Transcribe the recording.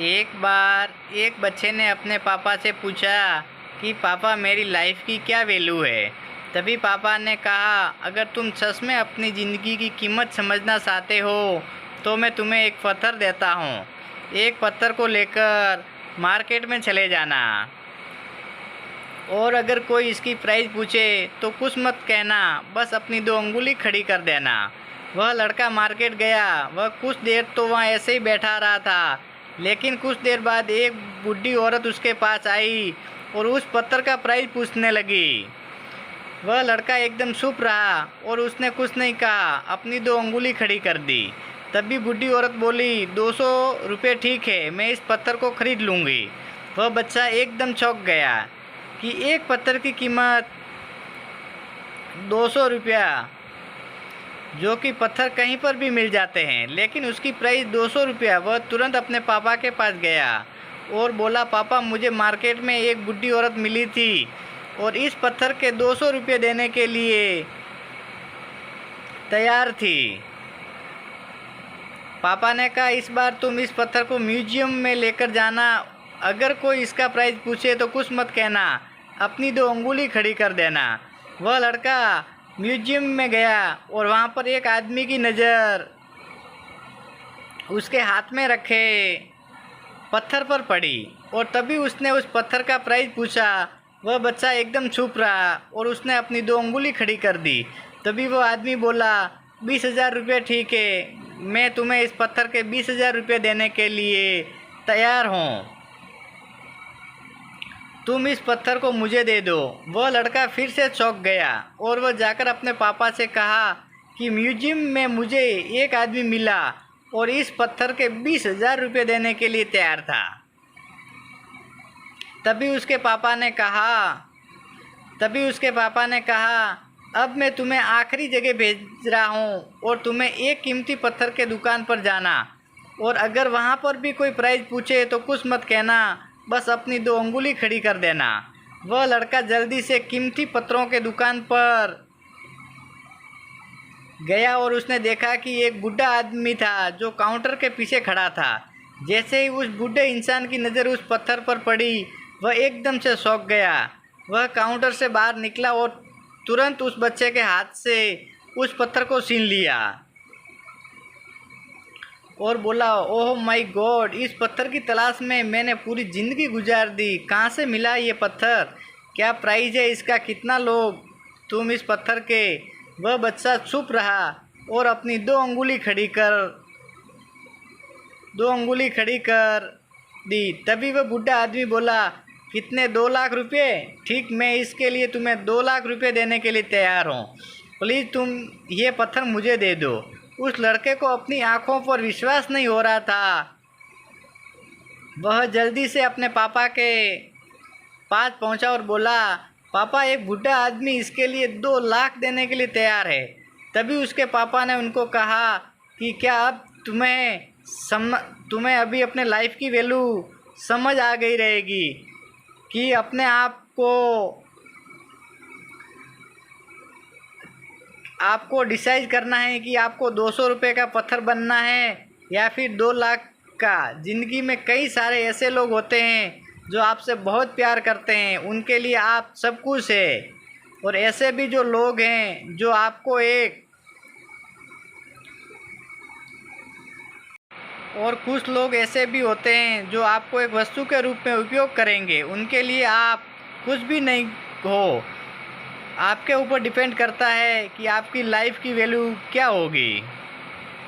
एक बार एक बच्चे ने अपने पापा से पूछा कि पापा मेरी लाइफ की क्या वैल्यू है। तभी पापा ने कहा, अगर तुम सच में अपनी ज़िंदगी की कीमत समझना चाहते हो तो मैं तुम्हें एक पत्थर देता हूँ। एक पत्थर को लेकर मार्केट में चले जाना और अगर कोई इसकी प्राइस पूछे तो कुछ मत कहना, बस अपनी 2 अंगुली खड़ी कर देना। वह लड़का मार्केट गया। वह कुछ देर तो वहाँ ऐसे ही बैठा रहा था, लेकिन कुछ देर बाद एक बूढ़ी औरत उसके पास आई और उस पत्थर का प्राइस पूछने लगी। वह लड़का एकदम चुप रहा और उसने कुछ नहीं कहा, अपनी 2 अंगुली खड़ी कर दी। तभी बूढ़ी औरत बोली, 200 रुपये ठीक है, मैं इस पत्थर को खरीद लूँगी। वह बच्चा एकदम चौंक गया कि एक पत्थर की कीमत 200 रुपया, जो कि पत्थर कहीं पर भी मिल जाते हैं, लेकिन उसकी प्राइस 200 रुपया। वह तुरंत अपने पापा के पास गया और बोला, पापा मुझे मार्केट में एक बूढ़ी औरत मिली थी और इस पत्थर के 200 रुपये देने के लिए तैयार थी। पापा ने कहा, इस बार तुम इस पत्थर को म्यूजियम में लेकर जाना। अगर कोई इसका प्राइस पूछे तो कुछ मत कहना, अपनी 2 अंगुली खड़ी कर देना। वह लड़का म्यूजियम में गया और वहाँ पर एक आदमी की नज़र उसके हाथ में रखे पत्थर पर पड़ी और तभी उसने उस पत्थर का प्राइस पूछा। वह बच्चा एकदम चुप रहा और उसने अपनी 2 अंगुली खड़ी कर दी। तभी वो आदमी बोला, 20,000 रुपये ठीक है, मैं तुम्हें इस पत्थर के 20,000 रुपये देने के लिए तैयार हूँ, तुम इस पत्थर को मुझे दे दो। वह लड़का फिर से चौंक गया और वह जाकर अपने पापा से कहा कि म्यूजियम में मुझे एक आदमी मिला और इस पत्थर के 20,000 रुपये देने के लिए तैयार था। तभी उसके पापा ने कहा, अब मैं तुम्हें आखिरी जगह भेज रहा हूँ और तुम्हें एक कीमती पत्थर के दुकान पर जाना और अगर वहाँ पर भी कोई प्राइस पूछे तो कुछ मत कहना, बस अपनी 2 अंगुली खड़ी कर देना। वह लड़का जल्दी से कीमती पत्थरों के दुकान पर गया और उसने देखा कि एक बूढ़ा आदमी था जो काउंटर के पीछे खड़ा था। जैसे ही उस बूढ़े इंसान की नज़र उस पत्थर पर पड़ी, वह एकदम से चौंक गया। वह काउंटर से बाहर निकला और तुरंत उस बच्चे के हाथ से उस पत्थर को छीन लिया और बोला, ओह माय गॉड, इस पत्थर की तलाश में मैंने पूरी ज़िंदगी गुजार दी। कहाँ से मिला ये पत्थर? क्या प्राइस है इसका? कितना लोग तुम इस पत्थर के? वह बच्चा चुप रहा और अपनी 2 अंगुली खड़ी कर दी। तभी वह बूढ़ा आदमी बोला, कितने? 2 लाख रुपये? ठीक, मैं इसके लिए तुम्हें 2 लाख रुपये देने के लिए तैयार हूँ, प्लीज़ तुम ये पत्थर मुझे दे दो। उस लड़के को अपनी आँखों पर विश्वास नहीं हो रहा था। वह जल्दी से अपने पापा के पास पहुंचा और बोला, पापा एक बूढ़ा आदमी इसके लिए 2 लाख देने के लिए तैयार है। तभी उसके पापा ने उनको कहा कि क्या अब तुम्हें अभी अपने लाइफ की वैल्यू समझ आ गई रहेगी कि अपने आपको डिसाइड करना है कि आपको 200 रुपये का पत्थर बनना है या फिर 2 लाख का। ज़िंदगी में कई सारे ऐसे लोग होते हैं जो आपसे बहुत प्यार करते हैं, उनके लिए आप सब कुछ है, और ऐसे भी जो लोग हैं जो आपको और कुछ लोग ऐसे भी होते हैं जो आपको एक वस्तु के रूप में उपयोग करेंगे, उनके लिए आप कुछ भी नहीं हो। आपके ऊपर डिपेंड करता है कि आपकी लाइफ की वैल्यू क्या होगी।